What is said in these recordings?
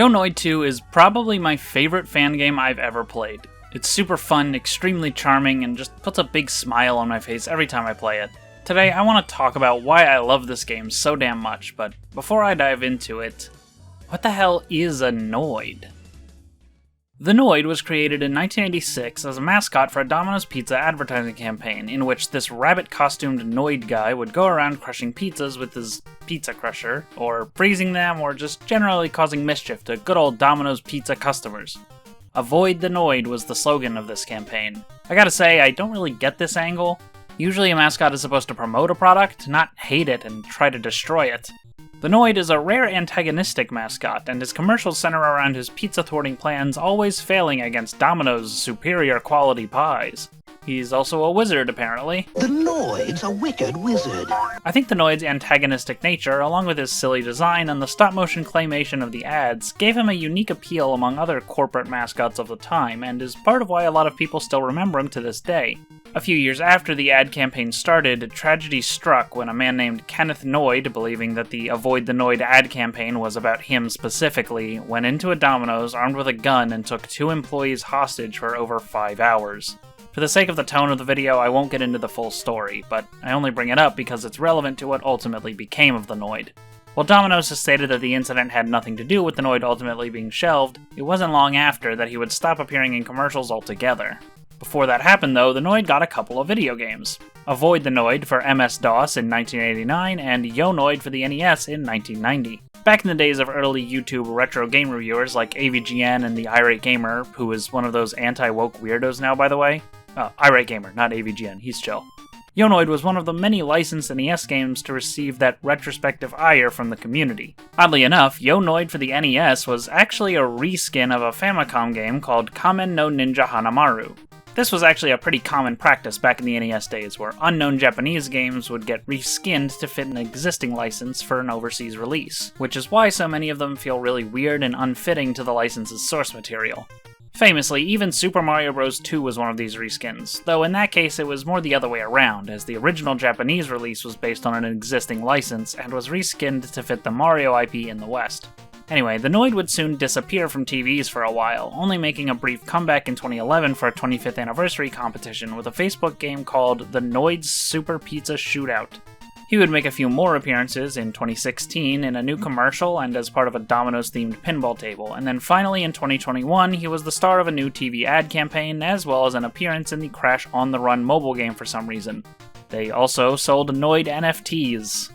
Noid 2 is probably my favorite fan game I've ever played. It's super fun, extremely charming, and just puts a big smile on my face every time I play it. Today I want to talk about why I love this game so damn much, but before I dive into it, what the hell is a Noid? The Noid was created in 1986 as a mascot for a Domino's Pizza advertising campaign, in which this rabbit-costumed Noid guy would go around crushing pizzas with his pizza crusher, or freezing them, or just generally causing mischief to good old Domino's Pizza customers. Avoid the Noid was the slogan of this campaign. I gotta say, I don't really get this angle. Usually a mascot is supposed to promote a product, not hate it and try to destroy it. The Noid is a rare antagonistic mascot, and his commercials center around his pizza-thwarting plans always failing against Domino's superior quality pies. He's also a wizard, apparently. The Noid's a wicked wizard. I think the Noid's antagonistic nature, along with his silly design and the stop-motion claymation of the ads, gave him a unique appeal among other corporate mascots of the time, and is part of why a lot of people still remember him to this day. A few years after the ad campaign started, tragedy struck when a man named Kenneth Noid, believing that the Avoid the Noid ad campaign was about him specifically, went into a Domino's armed with a gun and took 2 employees hostage for over 5 hours. For the sake of the tone of the video, I won't get into the full story, but I only bring it up because it's relevant to what ultimately became of the Noid. While Domino's has stated that the incident had nothing to do with the Noid ultimately being shelved, it wasn't long after that he would stop appearing in commercials altogether. Before that happened though, the Noid got a couple of video games. Avoid the Noid for MS-DOS in 1989, and Noid for the NES in 1990. Back in the days of early YouTube retro game reviewers like AVGN and the Irate Gamer, who is one of those anti-woke weirdos now by the way. Irate Gamer, not AVGN, he's chill. Noid was one of the many licensed NES games to receive that retrospective ire from the community. Oddly enough, Noid for the NES was actually a reskin of a Famicom game called Kamen no Ninja Hanamaru. This was actually a pretty common practice back in the NES days, where unknown Japanese games would get reskinned to fit an existing license for an overseas release, which is why so many of them feel really weird and unfitting to the license's source material. Famously, even Super Mario Bros. 2 was one of these reskins, though in that case it was more the other way around, as the original Japanese release was based on an existing license and was reskinned to fit the Mario IP in the West. Anyway, the Noid would soon disappear from TVs for a while, only making a brief comeback in 2011 for a 25th anniversary competition with a Facebook game called The Noid's Super Pizza Shootout. He would make a few more appearances in 2016 in a new commercial and as part of a Domino's-themed pinball table, and then finally in 2021 he was the star of a new TV ad campaign, as well as an appearance in the Crash on the Run mobile game for some reason. They also sold Noid NFTs.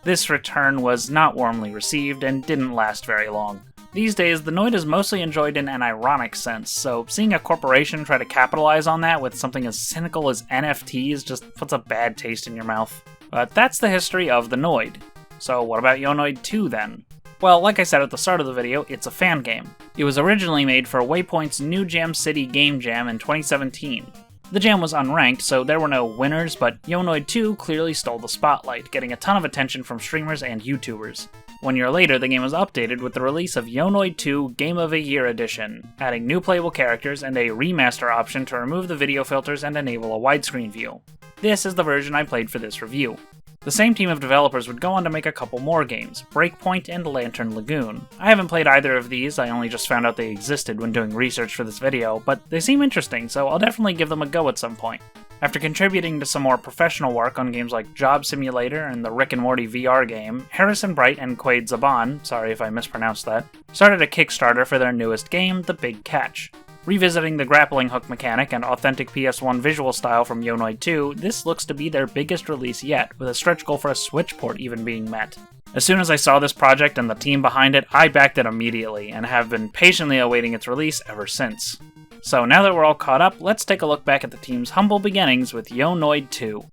This return was not warmly received and didn't last very long. These days, the Noid is mostly enjoyed in an ironic sense, so seeing a corporation try to capitalize on that with something as cynical as NFTs just puts a bad taste in your mouth. But that's the history of the Noid. So what about Noid 2 then? Well, like I said at the start of the video, it's a fan game. It was originally made for Waypoint's New Jam City Game Jam in 2017. The jam was unranked, so there were no winners, but Noid 2 clearly stole the spotlight, getting a ton of attention from streamers and YouTubers. 1 year later, the game was updated with the release of Noid 2 Game of the Year Edition, adding new playable characters and a remaster option to remove the video filters and enable a widescreen view. This is the version I played for this review. The same team of developers would go on to make a couple more games, Breakpoint and Lantern Lagoon. I haven't played either of these, I only just found out they existed when doing research for this video, but they seem interesting, so I'll definitely give them a go at some point. After contributing to some more professional work on games like Job Simulator and the Rick and Morty VR game, Harrison Bright and Quaid Zaban, sorry if I mispronounced that, started a Kickstarter for their newest game, The Big Catch. Revisiting the grappling hook mechanic and authentic PS1 visual style from Noid 2, this looks to be their biggest release yet, with a stretch goal for a Switch port even being met. As soon as I saw this project and the team behind it, I backed it immediately, and have been patiently awaiting its release ever since. So now that we're all caught up, let's take a look back at the team's humble beginnings with Noid 2.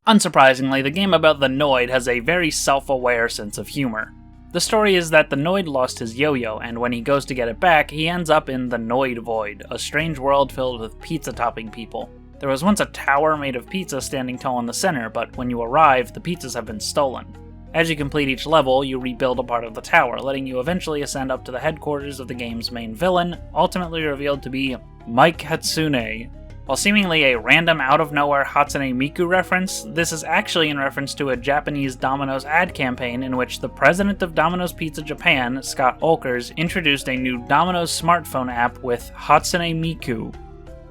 Unsurprisingly, the game about the Noid has a very self-aware sense of humor. The story is that the Noid lost his yo-yo, and when he goes to get it back, he ends up in the Noid Void, a strange world filled with pizza-topping people. There was once a tower made of pizza standing tall in the center, but when you arrive, the pizzas have been stolen. As you complete each level, you rebuild a part of the tower, letting you eventually ascend up to the headquarters of the game's main villain, ultimately revealed to be Mike Hatsune. While seemingly a random out-of-nowhere Hatsune Miku reference, this is actually in reference to a Japanese Domino's ad campaign in which the president of Domino's Pizza Japan, Scott Olkers, introduced a new Domino's smartphone app with Hatsune Miku.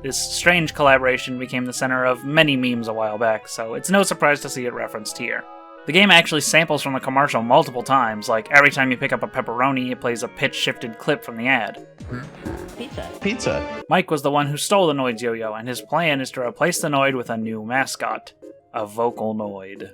This strange collaboration became the center of many memes a while back, so it's no surprise to see it referenced here. The game actually samples from the commercial multiple times, like every time you pick up a pepperoni, it plays a pitch-shifted clip from the ad. Pizza. Mike was the one who stole the Noid's yo-yo, and his plan is to replace the Noid with a new mascot, a vocal Noid.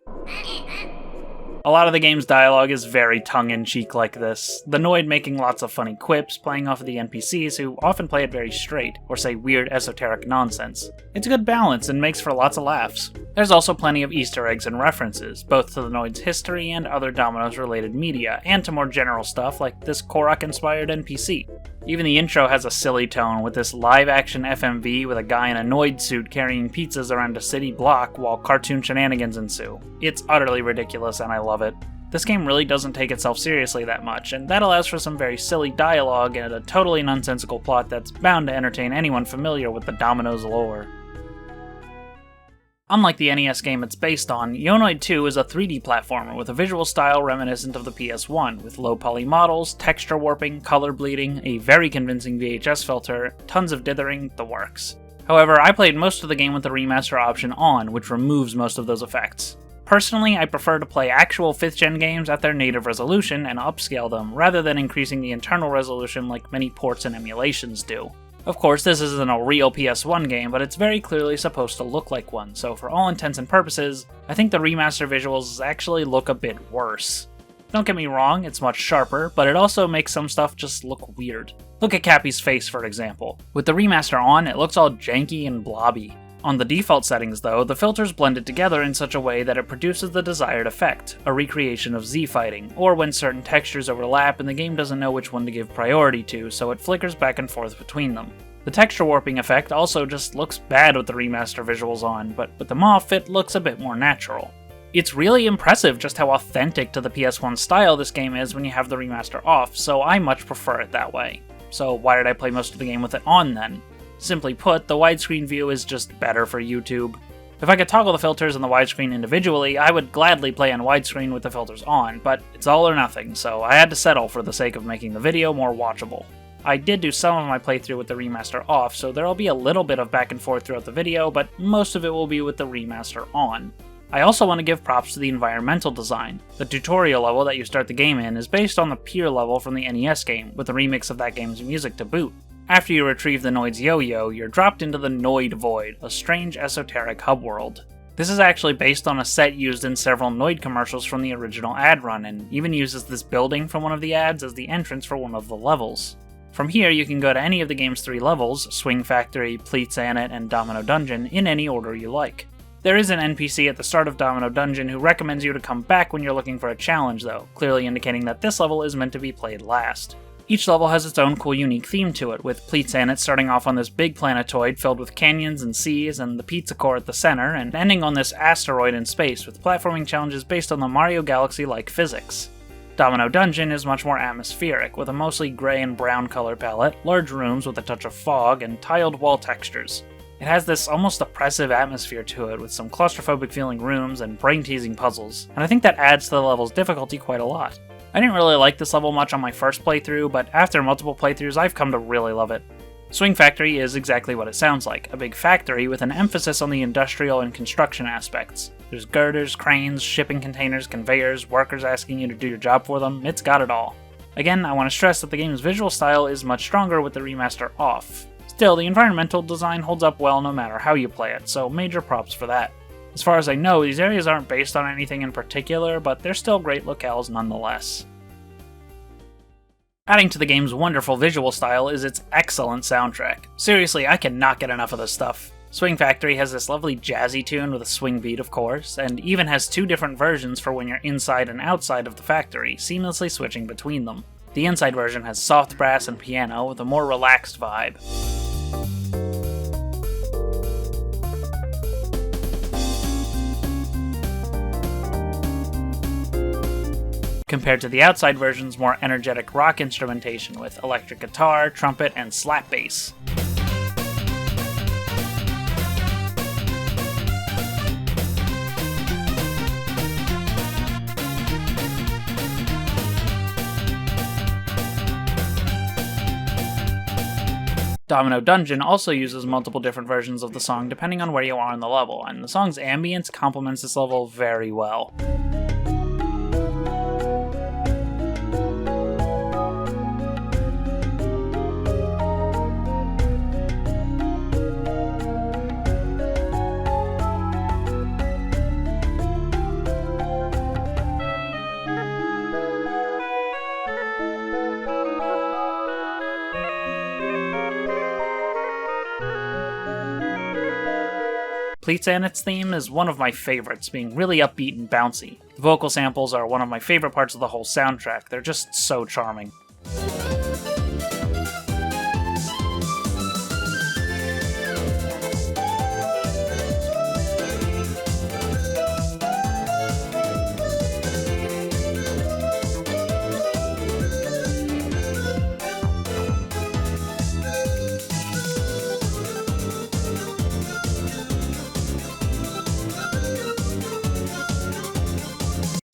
A lot of the game's dialogue is very tongue-in-cheek like this, the Noid making lots of funny quips, playing off of the NPCs who often play it very straight, or say weird esoteric nonsense. It's a good balance and makes for lots of laughs. There's also plenty of Easter eggs and references, both to the Noid's history and other Domino's-related media, and to more general stuff like this Korok-inspired NPC. Even the intro has a silly tone, with this live-action FMV with a guy in a Noid suit carrying pizzas around a city block while cartoon shenanigans ensue. It's utterly ridiculous and I love it. This game really doesn't take itself seriously that much, and that allows for some very silly dialogue and a totally nonsensical plot that's bound to entertain anyone familiar with the Domino's lore. Unlike the NES game it's based on, Noid 2 is a 3D platformer with a visual style reminiscent of the PS1, with low-poly models, texture warping, color bleeding, a very convincing VHS filter, tons of dithering, the works. However, I played most of the game with the remaster option on, which removes most of those effects. Personally, I prefer to play actual 5th gen games at their native resolution and upscale them, rather than increasing the internal resolution like many ports and emulations do. Of course, this isn't a real PS1 game, but it's very clearly supposed to look like one, so for all intents and purposes, I think the remaster visuals actually look a bit worse. Don't get me wrong, it's much sharper, but it also makes some stuff just look weird. Look at Cappy's face, for example. With the remaster on, it looks all janky and blobby. On the default settings though, the filters blended together in such a way that it produces the desired effect, a recreation of Z-fighting, or when certain textures overlap and the game doesn't know which one to give priority to, so it flickers back and forth between them. The texture warping effect also just looks bad with the remaster visuals on, but with them off, it looks a bit more natural. It's really impressive just how authentic to the PS1 style this game is when you have the remaster off, so I much prefer it that way. So why did I play most of the game with it on then? Simply put, the widescreen view is just better for YouTube. If I could toggle the filters and the widescreen individually, I would gladly play on widescreen with the filters on, but it's all or nothing, so I had to settle for the sake of making the video more watchable. I did do some of my playthrough with the remaster off, so there'll be a little bit of back and forth throughout the video, but most of it will be with the remaster on. I also want to give props to the environmental design. The tutorial level that you start the game in is based on the pier level from the NES game, with a remix of that game's music to boot. After you retrieve the Noid's yo-yo, you're dropped into the Noid Void, a strange esoteric hub world. This is actually based on a set used in several Noid commercials from the original ad run, and even uses this building from one of the ads as the entrance for one of the levels. From here, you can go to any of the game's 3 levels, Swing Factory, Pleat Zanet, and Domino Dungeon, in any order you like. There is an NPC at the start of Domino Dungeon who recommends you to come back when you're looking for a challenge though, clearly indicating that this level is meant to be played last. Each level has its own cool unique theme to it, with Pleat Zanet starting off on this big planetoid filled with canyons and seas and the pizza core at the center, and ending on this asteroid in space with platforming challenges based on the Mario Galaxy-like physics. Domino Dungeon is much more atmospheric, with a mostly gray and brown color palette, large rooms with a touch of fog, and tiled wall textures. It has this almost oppressive atmosphere to it, with some claustrophobic feeling rooms and brain-teasing puzzles, and I think that adds to the level's difficulty quite a lot. I didn't really like this level much on my first playthrough, but after multiple playthroughs I've come to really love it. Swing Factory is exactly what it sounds like, a big factory with an emphasis on the industrial and construction aspects. There's girders, cranes, shipping containers, conveyors, workers asking you to do your job for them, it's got it all. Again, I want to stress that the game's visual style is much stronger with the remaster off. Still, the environmental design holds up well no matter how you play it, so major props for that. As far as I know, these areas aren't based on anything in particular, but they're still great locales nonetheless. Adding to the game's wonderful visual style is its excellent soundtrack. Seriously, I cannot get enough of this stuff. Swing Factory has this lovely jazzy tune with a swing beat, of course, and even has 2 different versions for when you're inside and outside of the factory, seamlessly switching between them. The inside version has soft brass and piano with a more relaxed vibe. Compared to the outside version's more energetic rock instrumentation with electric guitar, trumpet, and slap bass. Domino Dungeon also uses multiple different versions of the song depending on where you are in the level, and the song's ambience complements this level very well. Pleatsanet's theme is one of my favorites, being really upbeat and bouncy. The vocal samples are one of my favorite parts of the whole soundtrack, they're just so charming.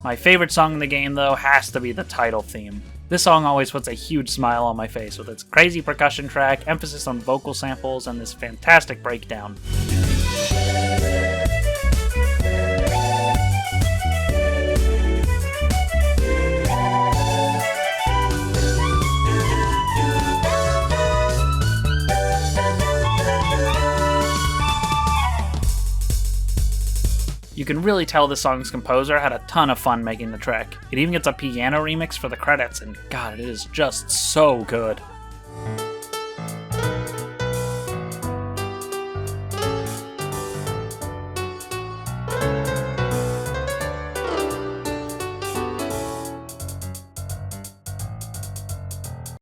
My favorite song in the game, though, has to be the title theme. This song always puts a huge smile on my face with its crazy percussion track, emphasis on vocal samples, and this fantastic breakdown. You can really tell the song's composer had a ton of fun making the track. It even gets a piano remix for the credits, and god, it is just so good.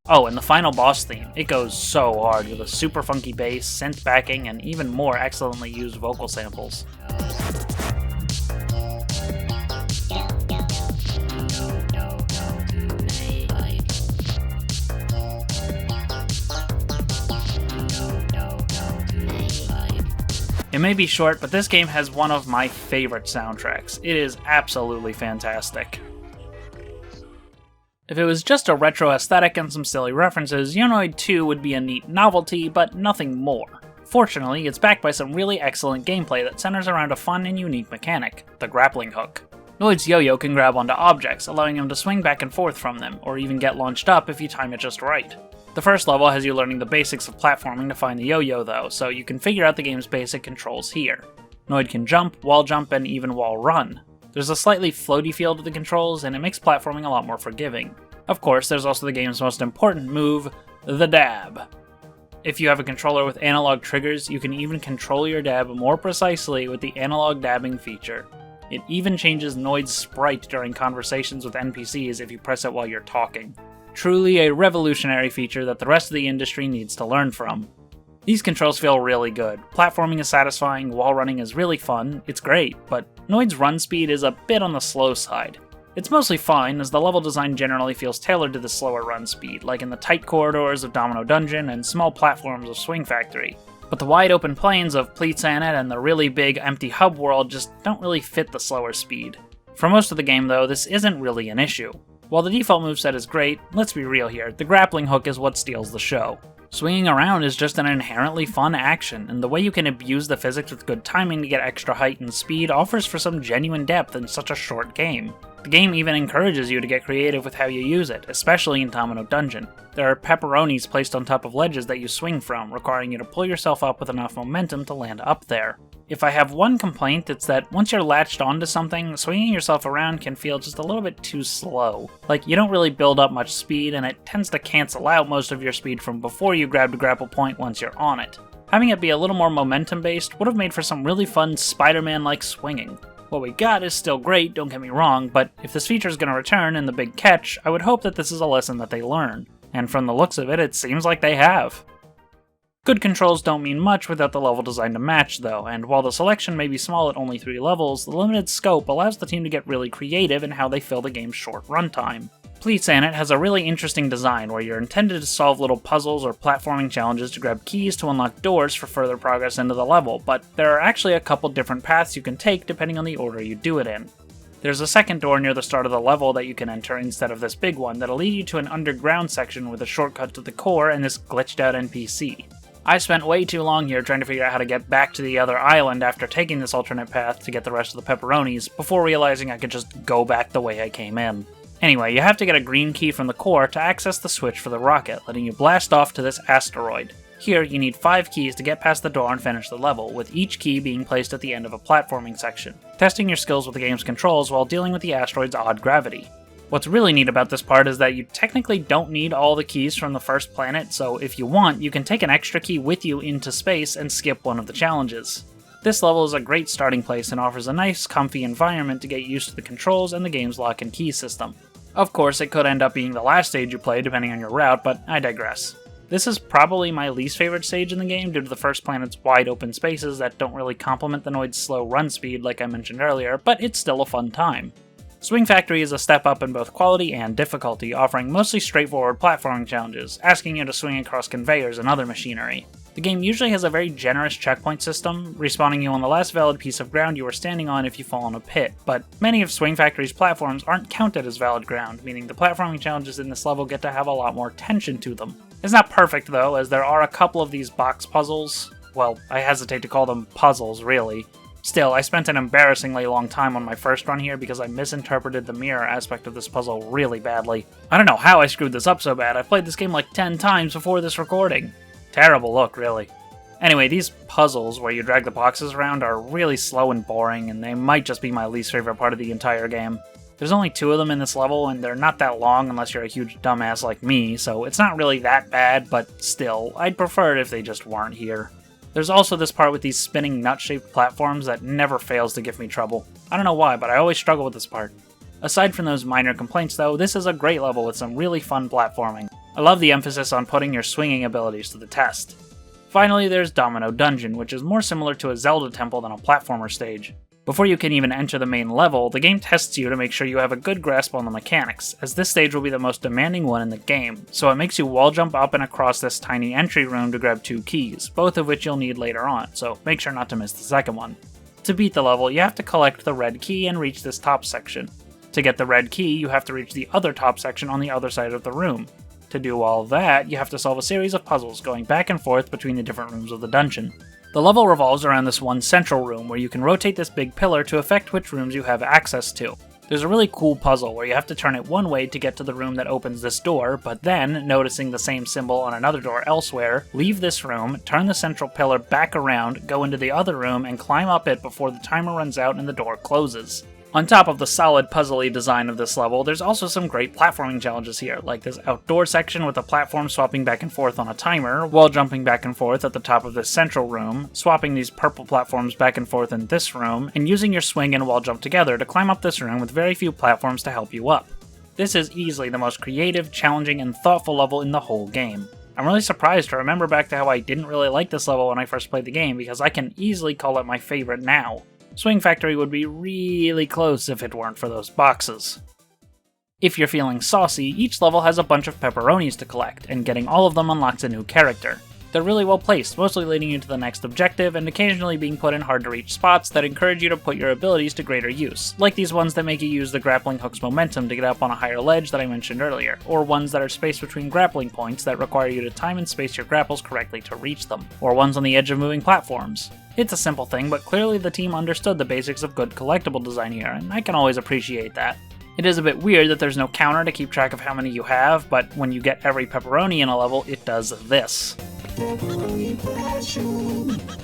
Oh, and the final boss theme. It goes so hard with a super funky bass, synth backing, and even more excellently used vocal samples. It may be short, but this game has one of my favorite soundtracks. It is absolutely fantastic. If it was just a retro aesthetic and some silly references, Noid 2 would be a neat novelty, but nothing more. Fortunately, it's backed by some really excellent gameplay that centers around a fun and unique mechanic, the grappling hook. Noid's yo-yo can grab onto objects, allowing him to swing back and forth from them, or even get launched up if you time it just right. The first level has you learning the basics of platforming to find the yo-yo though, so you can figure out the game's basic controls here. Noid can jump, wall jump, and even wall run. There's a slightly floaty feel to the controls, and it makes platforming a lot more forgiving. Of course, there's also the game's most important move, the dab. If you have a controller with analog triggers, you can even control your dab more precisely with the analog dabbing feature. It even changes Noid's sprite during conversations with NPCs if you press it while you're talking. Truly a revolutionary feature that the rest of the industry needs to learn from. These controls feel really good. Platforming is satisfying, wall running is really fun, it's great, but Noid's run speed is a bit on the slow side. It's mostly fine, as the level design generally feels tailored to the slower run speed, like in the tight corridors of Domino Dungeon and small platforms of Swing Factory. But the wide open plains of Pleatsanet and the really big empty hub world just don't really fit the slower speed. For most of the game though, this isn't really an issue. While the default moveset is great, let's be real here, the grappling hook is what steals the show. Swinging around is just an inherently fun action, and the way you can abuse the physics with good timing to get extra height and speed offers for some genuine depth in such a short game. The game even encourages you to get creative with how you use it, especially in Domino Dungeon. There are pepperonis placed on top of ledges that you swing from, requiring you to pull yourself up with enough momentum to land up there. If I have one complaint, it's that once you're latched onto something, swinging yourself around can feel just a little bit too slow. Like, you don't really build up much speed, and it tends to cancel out most of your speed from before you grab the grapple point once you're on it. Having it be a little more momentum-based would have made for some really fun Spider-Man-like swinging. What we got is still great, don't get me wrong, but if this feature is going to return in the big catch, I would hope that this is a lesson that they learn. And from the looks of it, it seems like they have. Good controls don't mean much without the level design to match though, and while the selection may be small at only 3 levels, the limited scope allows the team to get really creative in how they fill the game's short runtime. Pleatsanet has a really interesting design where you're intended to solve little puzzles or platforming challenges to grab keys to unlock doors for further progress into the level, but there are actually a couple different paths you can take depending on the order you do it in. There's a second door near the start of the level that you can enter instead of this big one that'll lead you to an underground section with a shortcut to the core and this glitched out NPC. I spent way too long here trying to figure out how to get back to the other island after taking this alternate path to get the rest of the pepperonis, before realizing I could just go back the way I came in. Anyway, you have to get a green key from the core to access the switch for the rocket, letting you blast off to this asteroid. Here, you need 5 keys to get past the door and finish the level, with each key being placed at the end of a platforming section, testing your skills with the game's controls while dealing with the asteroid's odd gravity. What's really neat about this part is that you technically don't need all the keys from the first planet, so if you want, you can take an extra key with you into space and skip one of the challenges. This level is a great starting place and offers a nice, comfy environment to get used to the controls and the game's lock and key system. Of course, it could end up being the last stage you play depending on your route, but I digress. This is probably my least favorite stage in the game due to the first planet's wide open spaces that don't really complement the Noid's slow run speed like I mentioned earlier, but it's still a fun time. Swing Factory is a step up in both quality and difficulty, offering mostly straightforward platforming challenges, asking you to swing across conveyors and other machinery. The game usually has a very generous checkpoint system, respawning you on the last valid piece of ground you were standing on if you fall in a pit, but many of Swing Factory's platforms aren't counted as valid ground, meaning the platforming challenges in this level get to have a lot more tension to them. It's not perfect though, as there are a couple of these box puzzles. Well, I hesitate to call them puzzles, really. Still, I spent an embarrassingly long time on my first run here because I misinterpreted the mirror aspect of this puzzle really badly. I don't know how I screwed this up so bad. I played this game like 10 times before this recording. Terrible look, really. Anyway, these puzzles where you drag the boxes around are really slow and boring, and they might just be my least favorite part of the entire game. There's only 2 of them in this level, and they're not that long unless you're a huge dumbass like me, so it's not really that bad, but still, I'd prefer it if they just weren't here. There's also this part with these spinning nut-shaped platforms that never fails to give me trouble. I don't know why, but I always struggle with this part. Aside from those minor complaints though, this is a great level with some really fun platforming. I love the emphasis on putting your swinging abilities to the test. Finally, there's Domino Dungeon, which is more similar to a Zelda temple than a platformer stage. Before you can even enter the main level, the game tests you to make sure you have a good grasp on the mechanics, as this stage will be the most demanding one in the game, so it makes you wall jump up and across this tiny entry room to grab 2 keys, both of which you'll need later on, so make sure not to miss the second one. To beat the level, you have to collect the red key and reach this top section. To get the red key, you have to reach the other top section on the other side of the room. To do all that, you have to solve a series of puzzles going back and forth between the different rooms of the dungeon. The level revolves around this one central room where you can rotate this big pillar to affect which rooms you have access to. There's a really cool puzzle where you have to turn it one way to get to the room that opens this door, but then, noticing the same symbol on another door elsewhere, leave this room, turn the central pillar back around, go into the other room, and climb up it before the timer runs out and the door closes. On top of the solid puzzly design of this level, there's also some great platforming challenges here, like this outdoor section with a platform swapping back and forth on a timer, while jumping back and forth at the top of this central room, swapping these purple platforms back and forth in this room, and using your swing and wall jump together to climb up this room with very few platforms to help you up. This is easily the most creative, challenging, and thoughtful level in the whole game. I'm really surprised to remember back to how I didn't really like this level when I first played the game, because I can easily call it my favorite now. Swing Factory would be really close if it weren't for those boxes. If you're feeling saucy, each level has a bunch of pepperonis to collect, and getting all of them unlocks a new character. They're really well placed, mostly leading you to the next objective, and occasionally being put in hard-to-reach spots that encourage you to put your abilities to greater use, like these ones that make you use the grappling hook's momentum to get up on a higher ledge that I mentioned earlier, or ones that are spaced between grappling points that require you to time and space your grapples correctly to reach them, or ones on the edge of moving platforms. It's a simple thing, but clearly the team understood the basics of good collectible design here, and I can always appreciate that. It is a bit weird that there's no counter to keep track of how many you have, but when you get every pepperoni in a level, it does this.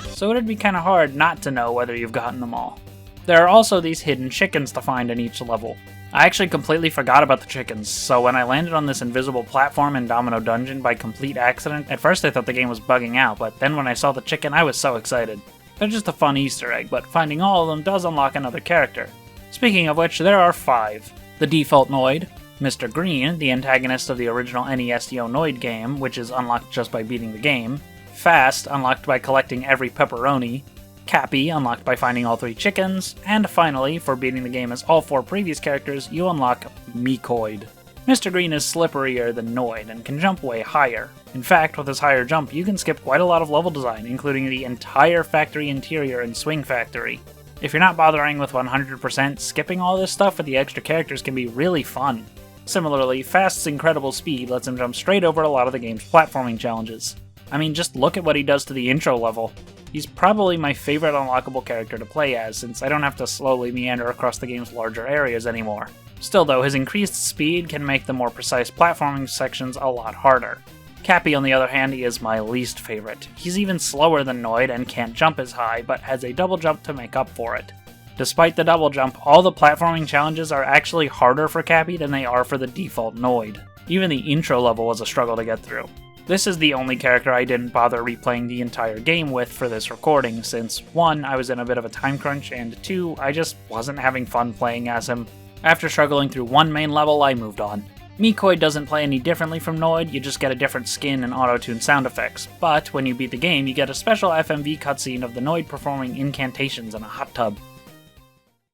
So it'd be kinda hard not to know whether you've gotten them all. There are also these hidden chickens to find in each level. I actually completely forgot about the chickens, so when I landed on this invisible platform in Domino Dungeon by complete accident, at first I thought the game was bugging out, but then when I saw the chicken I was so excited. They're just a fun Easter egg, but finding all of them does unlock another character. Speaking of which, there are 5. The default Noid, Mr. Green, the antagonist of the original NES Noid game, which is unlocked just by beating the game, Fast, unlocked by collecting every pepperoni, Cappy, unlocked by finding all 3 chickens, and finally, for beating the game as all 4 previous characters, you unlock Meekoid. Mr. Green is slipperier than Noid and can jump way higher. In fact, with his higher jump, you can skip quite a lot of level design, including the entire factory interior in Swing Factory. If you're not bothering with 100%, skipping all this stuff with the extra characters can be really fun. Similarly, Fast's incredible speed lets him jump straight over a lot of the game's platforming challenges. I mean, just look at what he does to the intro level. He's probably my favorite unlockable character to play as, since I don't have to slowly meander across the game's larger areas anymore. Still though, his increased speed can make the more precise platforming sections a lot harder. Cappy, on the other hand, is my least favorite. He's even slower than Noid and can't jump as high, but has a double jump to make up for it. Despite the double jump, all the platforming challenges are actually harder for Cappy than they are for the default Noid. Even the intro level was a struggle to get through. This is the only character I didn't bother replaying the entire game with for this recording, since 1, I was in a bit of a time crunch, and 2, I just wasn't having fun playing as him. After struggling through one main level, I moved on. Mikoid doesn't play any differently from Noid, you just get a different skin and auto-tune sound effects, but when you beat the game, you get a special FMV cutscene of the Noid performing incantations in a hot tub.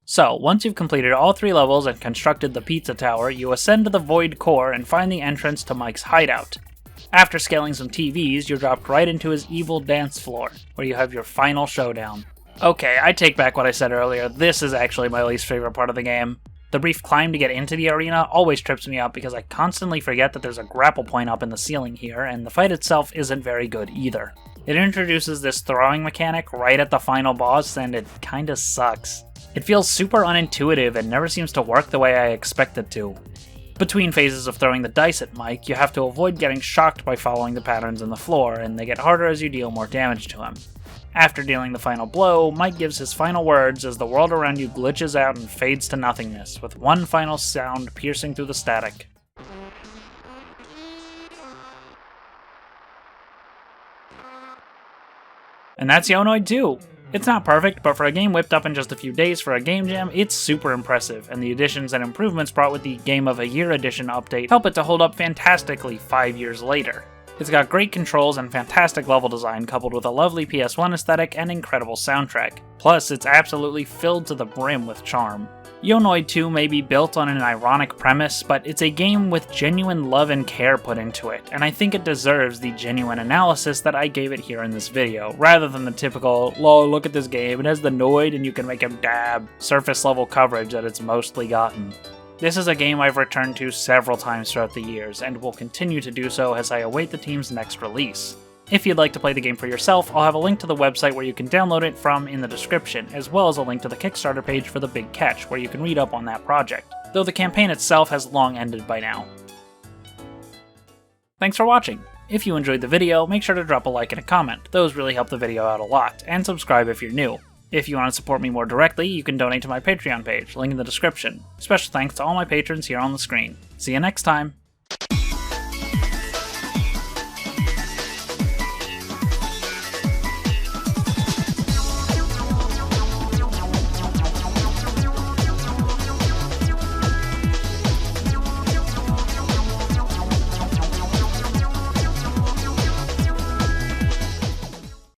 So, once you've completed all 3 levels and constructed the pizza tower, you ascend to the Void Core and find the entrance to Mike's hideout. After scaling some TVs, you're dropped right into his evil dance floor, where you have your final showdown. Okay, I take back what I said earlier, this is actually my least favorite part of the game. The brief climb to get into the arena always trips me up because I constantly forget that there's a grapple point up in the ceiling here, and the fight itself isn't very good either. It introduces this throwing mechanic right at the final boss, and it kinda sucks. It feels super unintuitive and never seems to work the way I expect it to. Between phases of throwing the dice at Mike, you have to avoid getting shocked by following the patterns in the floor, and they get harder as you deal more damage to him. After dealing the final blow, Mike gives his final words as the world around you glitches out and fades to nothingness, with one final sound piercing through the static. And that's Noid 2! It's not perfect, but for a game whipped up in just a few days for a game jam, it's super impressive, and the additions and improvements brought with the Game of a Year edition update help it to hold up fantastically 5 years later. It's got great controls and fantastic level design coupled with a lovely PS1 aesthetic and incredible soundtrack. Plus, it's absolutely filled to the brim with charm. Noid 2 may be built on an ironic premise, but it's a game with genuine love and care put into it, and I think it deserves the genuine analysis that I gave it here in this video, rather than the typical, lol, look at this game, it has the Noid and you can make him dab, surface level coverage that it's mostly gotten. This is a game I've returned to several times throughout the years, and will continue to do so as I await the team's next release. If you'd like to play the game for yourself, I'll have a link to the website where you can download it from in the description, as well as a link to the Kickstarter page for The Big Catch, where you can read up on that project, though the campaign itself has long ended by now. Thanks for watching! If you enjoyed the video, make sure to drop a like and a comment, those really help the video out a lot, and subscribe if you're new. If you want to support me more directly, you can donate to my Patreon page, link in the description. Special thanks to all my patrons here on the screen. See you next time!